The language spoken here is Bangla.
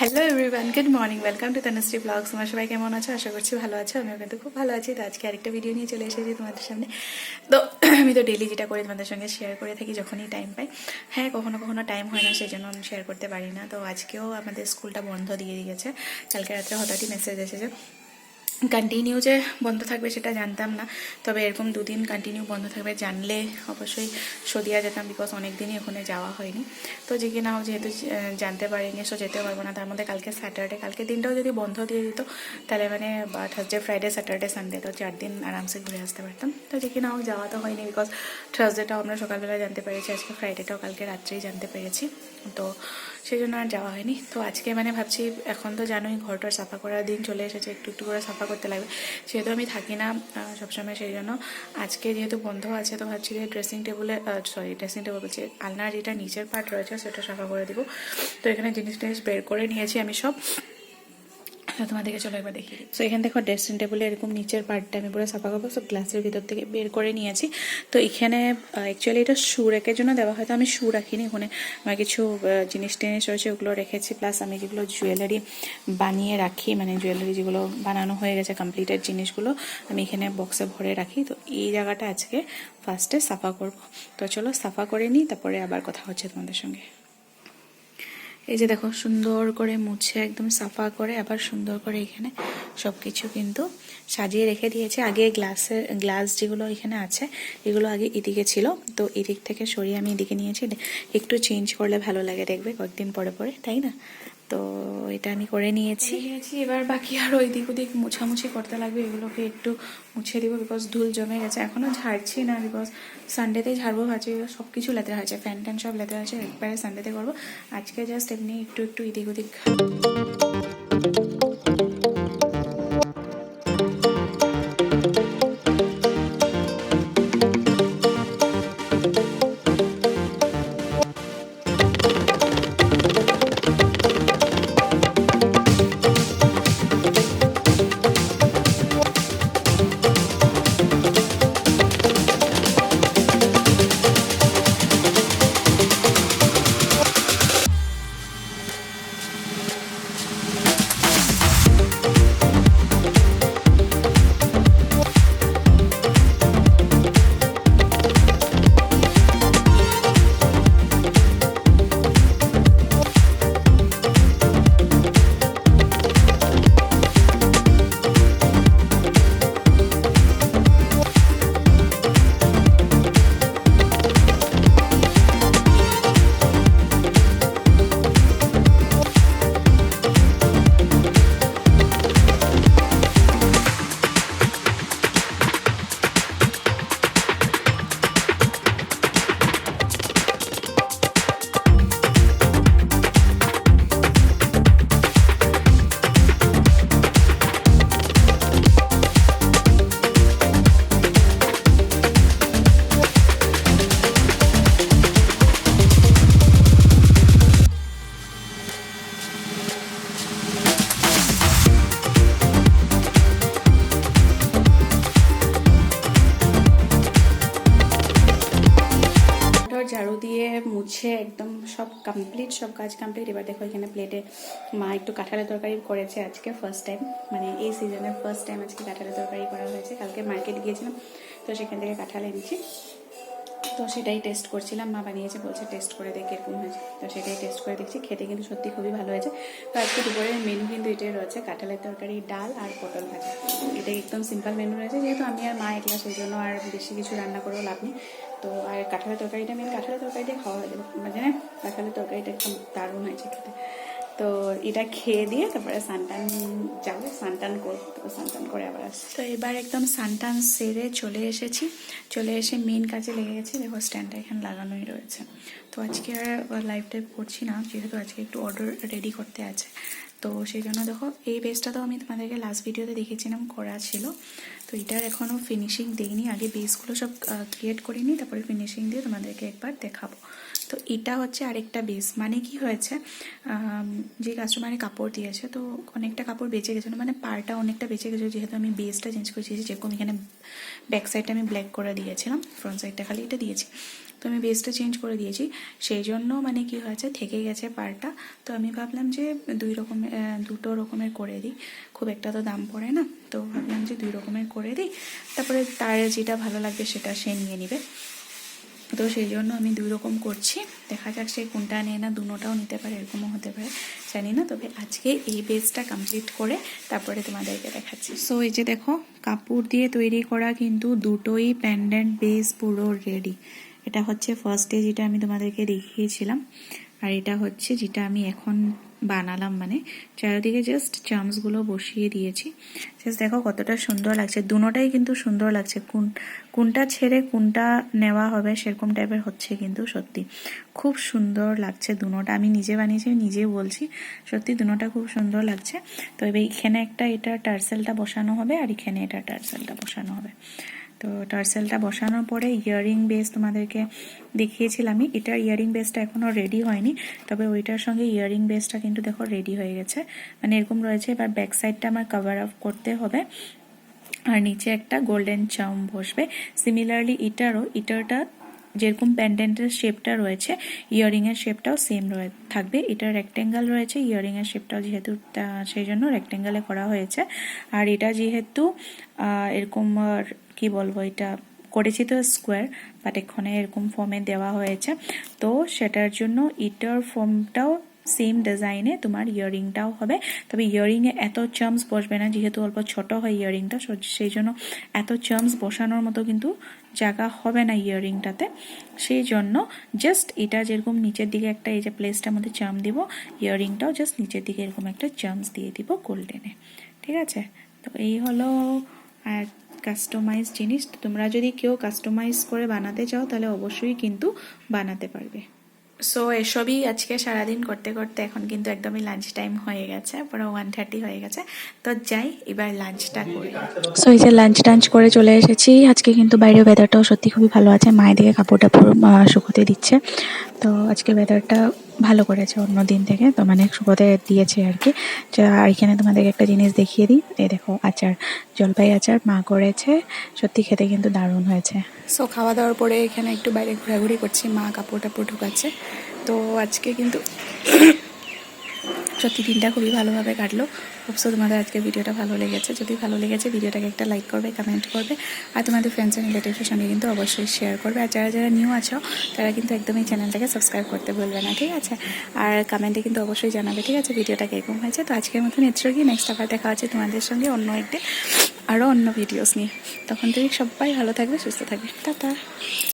Hello everyone, good morning, welcome to Tanushree blogs. আমার সবাই কেমন আছো? আশা করছি ভালো আছো। আমিও কিন্তু খুব ভালো আছি। তো আজকে আরেকটা ভিডিও নিয়ে চলে এসেছি তোমাদের সামনে। তো আমি তো ডেলি যেটা করে তোমাদের সঙ্গে শেয়ার করে থাকি যখনই টাইম পাই। হ্যাঁ, কখনো কখনো টাইম হয় না, সেই জন্য আমি শেয়ার করতে পারি না। তো আজকেও আমাদের স্কুলটা বন্ধ দিয়ে দিয়েছে। কালকে রাত্রে হঠাৎই মেসেজ এসেছে। কন্টিনিউ যে বন্ধ থাকবে সেটা জানতাম না, তবে এরকম দুদিন কন্টিনিউ বন্ধ থাকবে জানলে অবশ্যই সদিয়া যেতাম, বিকজ অনেক দিনই ওখানে যাওয়া হয়নি। তো যে কি নাও, যেহেতু জানতে পারিনি, সো যেতে পারবো না। তার মধ্যে কালকে স্যাটারডে, কালকে দিনটাও যদি বন্ধ দিয়ে দিত তাহলে মানে থার্সডে, ফ্রাইডে, স্যাটারডে, সানডে, তো 4 দিন আরামসে ঘুরে আসতে পারতাম। তো যে কি নাও, যাওয়া তো হয়নি, বিকজ থার্সডেটাও আমরা সকালবেলা জানতে পেরেছি, আজকে ফ্রাইডেটাও কালকে রাত্রেই জানতে পেরেছি। তো সেই জন্য আর যাওয়া হয়নি। তো আজকে মানে ভাবছি, এখন তো জানোই ঘরটা সাফা করার দিন চলে এসেছে, একটু একটু করে সাফা করতে লাগবে। যেহেতু আমি থাকি না সবসময়, সেই জন্য আজকে যেহেতু বন্ধ আছে, তো ভাবছি যে ড্রেসিং টেবিল বলছি, আলনার যেটা নিচের পার্ট রয়েছে সেটা সাফা করে দিব। তো এখানে জিনিস বের করে নিয়েছি আমি সব, তোমাদেরকে চলো একবার দেখি। সো এখানে দেখো ড্রেসিং টেবিলে এরকম নিচের পার্টটা আমি পুরো সাফা করবো। সব গ্লাসের ভিতর থেকে বের করে নিয়েছি। তো এখানে অ্যাকচুয়ালি এটা শু রেকের জন্য দেওয়া, হয়তো আমি শু রাখিনি ওখানে। আমার কিছু জিনিস টিনিস রয়েছে, ওগুলো রেখেছি। প্লাস আমি যেগুলো জুয়েলারি বানিয়ে রাখি, মানে জুয়েলারি যেগুলো বানানো হয়ে গেছে কমপ্লিটেড জিনিসগুলো আমি এখানে বক্সে ভরে রাখি। তো এই জায়গাটা আজকে ফার্স্টে সাফা করব। তো চলো সাফা করে নিই, তারপরে আবার কথা হচ্ছে তোমাদের সঙ্গে। এই যে দেখো, সুন্দর করে মুছে একদম সাফা করে আবার সুন্দর করে এখানে সব কিছু কিন্তু সাজিয়ে রেখে দিয়েছে। আগে গ্লাস যেগুলো এখানে আছে, এগুলো আগে এদিকে ছিল, তো এদিক থেকে সরিয়ে আমি এদিকে নিয়েছি। একটু চেঞ্জ করলে ভালো লাগে দেখবে কয়েকদিন পরে পরে, তাই না? তো এটা আমি করে নিয়েছি। এবার বাকি আর ওই দিক ওদিক মুছামুছি করতে লাগবে, এগুলোকে একটু মুছে দিব, বিকজ ধুল জমে গেছে। এখনও ঝাড়ছি না, বিকজ সানডেতেই ঝাড়বো ভাবছি। সব কিছু লেতেরা হয়েছে, ফ্যান ট্যান সব লেতেরা হয়েছে, একবারে সানডেতে করবো। আজকে জাস্ট এমনি একটু একটু এদিক ওদিক। ঝাড়ু দিয়ে মুছে একদম সব কমপ্লিট, সব কাজ কমপ্লিট। এবার দেখো এখানে প্লেটে মা একটু কাঁঠালের তরকারি করেছে আজকে ফার্স্ট টাইম, মানে এই সিজনের ফার্স্ট টাইম আজকে কাঁঠালের তরকারি করা হয়েছে। কালকে মার্কেট গিয়েছিলাম, তো সেখান থেকে কাঁঠাল এনেছি, তো সেটাই টেস্ট করছিলাম। মা বানিয়েছে, বলছে টেস্ট করে দেখি এরকম হয়েছে, তো সেটাই টেস্ট করে দেখছি। খেতে কিন্তু সত্যি খুবই ভালো হয়েছে। তো আজকে দুপুরের মেনু কিন্তু এটাই রয়েছে, কাঁঠালের তরকারি, ডাল আর পটল ভাজা। এটাই একদম সিম্পল মেনু রয়েছে, যেহেতু আমি আর মা একলা, সেই জন্য আর বেশি কিছু রান্না করেও লাভ নেই। তো আর কাঁঠালের তরকারিটা মেন, কাঁঠালের তরকারিটা খাওয়া হয়ে যাবে, মানে কাঁঠালের তরকারিটা একদম দারুণ হয়েছে খেতে। তো এটা খেয়ে দিয়ে তারপরে সানটান যাবো, সানটান করবো, তো সানটান করে আবার আসছি। তো এবার একদম সানটান সেরে চলে এসেছি, চলে এসে মেন কাজে লেগে গেছি। দেখো স্ট্যান্ডটা এখানে লাগানোই রয়েছে। তো আজকে আর লাইভ টাইপ করছি না, যেহেতু আজকে একটু অর্ডার রেডি করতে আছে। তো সেই জন্য দেখো এই বেসটা তো আমি তোমাদেরকে লাস্ট ভিডিওতে দেখেছিলাম করা ছিল। তো এটার এখনও ফিনিশিং দিইনি, আগে বেসগুলো সব ক্রিয়েট করে নিই, তারপরে ফিনিশিং দিয়ে তোমাদেরকে একবার দেখাবো। তো এটা হচ্ছে আরেকটা বেস, মানে কি হয়েছে, যে কাস্টমারে কাপড় দিয়েছে তো অনেকটা কাপড় বেঁচে গেছিলো, মানে পারটা অনেকটা বেঁচে গেছিলো, যেহেতু আমি বেসটা চেঞ্জ করেছি। যেরকম এখানে ব্যাক সাইডটা আমি ব্ল্যাক করে দিয়েছিলাম, ফ্রন্ট সাইডটা খালি এটা দিয়েছি। তো আমি বেসটা চেঞ্জ করে দিয়েছি, সেই জন্য মানে কি হয়েছে থেকে গেছে পাড়টা। তো আমি ভাবলাম যে দুটো রকমের করে দিই, খুব একটা তো দাম পড়ে না, তো ভাবলাম যে 2 রকমের করে দিই, তারপরে তার যেটা ভালো লাগবে সেটা সে নিয়ে নিবে। তো সেই জন্য আমি 2 রকম করছি, দেখা যাক সে কোনটা নেয় না, দুটোটাও নিতে পারে, এরকমও হতে পারে, জানি না। তবে আজকে এই বেসটা কমপ্লিট করে তারপরে তোমাদেরকে দেখাচ্ছি। সো এই যে দেখো, কাপড় দিয়ে তৈরি করা কিন্তু দুটোই প্যান্ডেন্ট বেস পুরো রেডি। এটা হচ্ছে ফার্স্ট ডে যেটা আমি তোমাদেরকে দেখিয়েছিলাম, আর এটা হচ্ছে যেটা আমি এখন বানালাম, মানে চারিদিকে জাস্ট চার্মসগুলো বসিয়ে দিয়েছি। জাস্ট দেখো কতটা সুন্দর লাগছে, দুটোটাই কিন্তু সুন্দর লাগছে, কোনটা ছেড়ে কোনটা নেওয়া হবে সেরকম টাইপের হচ্ছে, কিন্তু সত্যি খুব সুন্দর লাগছে দুটোটা। আমি নিজে বানিয়েছি, নিজে বলছি, সত্যি দুটোটা খুব সুন্দর লাগছে। তো এবার এখানে একটা এটা টার্সেলটা বসানো হবে, আর এখানে এটা টার্সেলটা বসানো হবে। তো টার্সেলটা বসানোর পরে ইয়ারিং বেস তোমাদেরকে দেখিয়েছিলামই, এটার ইয়ারিং বেসটা এখনও রেডি হয়নি, তবে ওইটার সঙ্গে ইয়ারিং বেসটা কিন্তু দেখো রেডি হয়ে গেছে, মানে এরকম রয়েছে। এবার ব্যাক সাইডটা আমার কভার আপ করতে হবে, আর নিচে একটা গোল্ডেন চার্ম বসবে। সিমিলারলি এটারটা যেরকম প্যান্ডেন্টের শেপটা রয়েছে, ইয়ারিংয়ের শেপটাও সেম থাকবে। এটা রেক্টেঙ্গেল রয়েছে, ইয়ারিংয়ের শেপটাও যেহেতু সেই জন্য রেক্টেঙ্গেলে করা হয়েছে। আর এটা যেহেতু এরকম কি বলবো, এটা করেছি তো স্কোয়ার, বাট এখানে এরকম ফর্মে দেওয়া হয়েছে, তো সেটার জন্য এটার ফর্মটাও সেম ডিজাইনে তোমার ইয়ারিংটাও হবে। তবে ইয়ারিংয়ে এত চার্মস বসবে না, যেহেতু অল্প ছোট হয় ইয়ারিংটা, সেই জন্য এত চার্মস বসানোর মতো কিন্তু জায়গা হবে না ইয়ারিংটাতে। সেই জন্য জাস্ট এটা যেরকম নিচের দিকে একটা এই যে প্লেসটার মধ্যে চার্ম দিব, ইয়ারিংটাও জাস্ট নিচের দিকে এরকম একটা চার্মস দিয়ে দিব গোল্ডেনে, ঠিক আছে। তো এই হলো কাস্টমাইজ জিনিস। তোমরা যদি কেউ কাস্টমাইজ করে বানাতে চাও তাহলে অবশ্যই কিন্তু বানাতে পারবে। সো এসবই আজকে সারাদিন করতে করতে এখন কিন্তু একদমই লাঞ্চ টাইম হয়ে গেছে, পুরো 1:30 হয়ে গেছে। তো যাই এবার লাঞ্চটা করি। সো এই যে লাঞ্চ টাঞ্চ করে চলে এসেছি। আজকে কিন্তু বাইরের ওয়েদারটাও সত্যি খুবই ভালো আছে, মায়ের দিকে কাপড় টাপড় শুকোতে দিচ্ছে, তো আজকে ওয়েদারটা ভালো করেছে অন্য দিন থেকে, তো মানে শুকোতে দিয়েছে আর কি। আর এখানে তোমাদেরকে একটা জিনিস দেখিয়ে দিই, এই দেখো আচার, জলপাই আচার মা করেছে, সত্যি খেতে কিন্তু দারুণ হয়েছে। সো খাওয়া দাওয়ার পরে এখানে একটু বাইরে ঘোরাঘুরি করছি, মা কাপড় টাপড় ঢুকাচ্ছে। তো আজকে কিন্তু সত্যি দিনটা খুবই ভালোভাবে কাটলো। হোপসো তোমাদের আজকে ভিডিওটা ভালো লেগেছে। যদি ভালো লেগেছে ভিডিওটাকে একটা লাইক করবে, কমেন্ট করবে, আর তোমাদের ফ্রেন্ডস অ্যান্ড রিলেটিভসের সঙ্গে কিন্তু অবশ্যই শেয়ার করবে। আর যারা যারা নিউ আছো তারা কিন্তু একদমই চ্যানেলটাকে সাবস্ক্রাইব করতে ভুলবে না, ঠিক আছে। আর কমেন্টে কিন্তু অবশ্যই জানাবে, ঠিক আছে, ভিডিওটা কীরকম হয়েছে। তো আজকের মতন এটস কি, নেক্সট আবার দেখা হচ্ছে তোমাদের সঙ্গে অন্য একদিন আরও অন্য ভিডিওস নিয়ে। তখন থেকে সবাই ভালো থাকবে, সুস্থ থাকবে, টাটা।